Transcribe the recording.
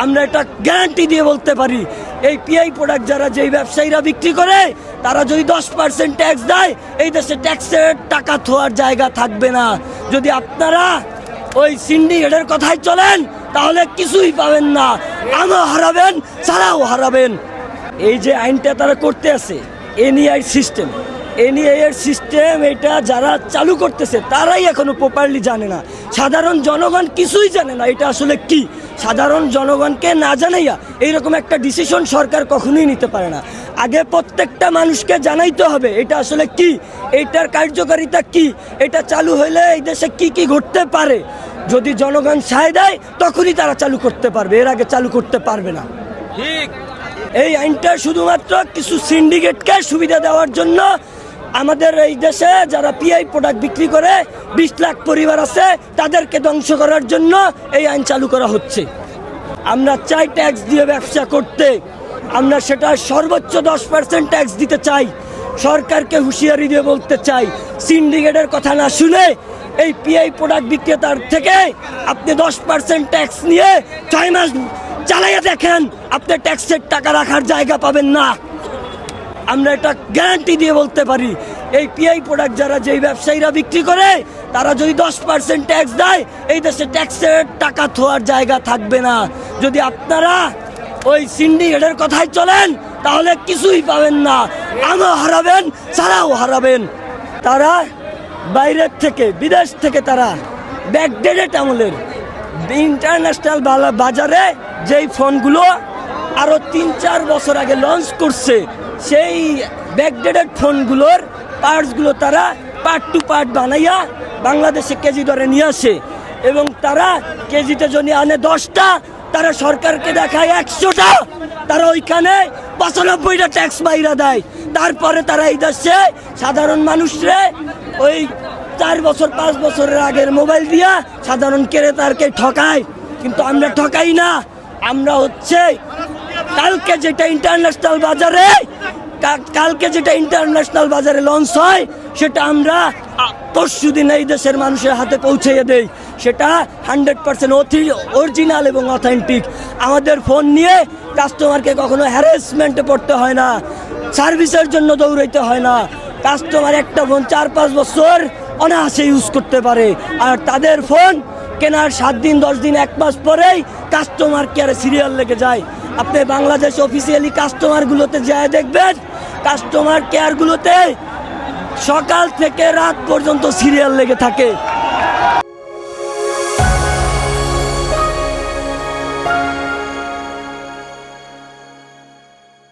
আমরা এটা গ্যারান্টি দিয়ে বলতে পারি, এই পিআই প্রোডাক্ট যারা যেই ব্যবসায়ীরা বিক্রি করে তারা যদি 10% ট্যাক্স দেয়, এই দেশে ট্যাক্সের টাকা থোয়ার জায়গা থাকবে না। যদি আপনারা ওই সিন্ডিকেটের কথাই চলেন তাহলে কিছুই পাবেন না, আমও হারাবেন, সারাও হারাবেন। এই যে আইনটা তারা করতে আছে, এনইআই সিস্টেম, এনইআইয়ের সিস্টেম, এটা যারা চালু করতেছে তারাই এখনো প্রপারলি জানে না। সাধারণ জনগণ কিছুই জানে না এটা আসলে কি। সাধারণ জনগণকে না জানাইয়া এইরকম একটা ডিসিশন সরকার কখনোই নিতে পারে না। আগে প্রত্যেকটা মানুষকে জানাইতে হবে এটা আসলে কি, এইটার কার্যকারিতা কি, এটা চালু হইলে এই দেশে কি কি ঘটতে পারে। যদি জনগণ সায় দেয় তখনই তারা চালু করতে পারবে, এর আগে চালু করতে পারবে না। ঠিক। এই আইনটা শুধুমাত্র কিছু সিন্ডিকেটকে সুবিধা দেওয়ার জন্য, আমাদের এই দেশে যারা পিআই প্রোডাক্ট বিক্রি করে 20 লাখ পরিবার আছে তাদেরকে ধ্বংস করার জন্য এই আইন চালু করা হচ্ছে। আমরা চাই ট্যাক্স দিয়ে ব্যবসা করতে, আমরা সেটা সর্বোচ্চ 10% ট্যাক্স দিতে চাই। সরকারকে হুঁশিয়ারি দিয়ে বলতে চাই, সিন্ডিকেটের কথা না শুনে এই পিআই প্রোডাক্ট বিক্রেতার থেকে আপনি 10% ট্যাক্স নিয়ে 6 মাস চালাইয়া দেখেন, আপনি ট্যাক্সের টাকা রাখার জায়গা পাবেন না। আমরা এটা গ্যারান্টি দিয়ে বলতে পারি, এই পিআই প্রোডাক্ট যারা যেই ব্যবসায়ীরা বিক্রি করে তারা যদি 10% ট্যাক্স দেয়, এই দেশে ট্যাক্সের টাকা থোয়ার জায়গা থাকবে না। যদি আপনারা ওই সিন্ডিকেটের কথাই চলেন তাহলে কিছুই পাবেন না, আমও হারাবেন, সারাও হারাবেন। তারা বাইরের থেকে, বিদেশ থেকে তারা ব্যাকডেটেড আমলের ইন্টারন্যাশনাল বাজারে যেই ফোনগুলো আরও 3-4 বছর আগে লঞ্চ করছে, সেই ব্যাকডেটেড ফোনগুলোর পার্টসগুলো তারা পার্ট টু পার্ট বানাইয়া বাংলাদেশে কেজি দরে নিয়ে আসে, এবং তারা কেজিতে যদি আনে 10টা, তারা সরকারকে দেখায় 100টা, তারা ওইখানে 95টা ট্যাক্স বাইরা দেয়। তারপরে তারা এই দেশে সাধারণ মানুষরে ওই 4 বছর 5 বছরের আগের মোবাইল দিয়া সাধারণ ক্রেতারকে ঠকায়। কিন্তু আমরা ঠকাই না, আমরা হচ্ছে কালকে যেটা ইন্টারন্যাশনাল বাজারে লঞ্চ হয় সেটা আমরা পরশুদিন এই দেশের মানুষের হাতে পৌঁছে দেই। সেটা 100% অরিজিনাল এবং অথেন্টিক। আমাদের ফোন নিয়ে কাস্টমারকে কখনো হ্যারাসমেন্টে পড়তে হয় না, সার্ভিসের জন্য দৌড়াইতে হয় না। কাস্টমার একটা ফোন 4-5 বছর অনায়াসে ইউজ করতে পারে, আর তাদের ফোন কেনার 7 দিন 10 দিন 1 মাস পরেই কাস্টমার কেয়ারে সিরিয়াল লেগে যায়। আপনি বাংলাদেশ অফিসিয়ালি কাস্টমারগুলোতে যায় দেখবেন, কাস্টমার কেয়ারগুলোতে সকাল থেকে রাত পর্যন্ত সিরিয়াল লেগে থাকে।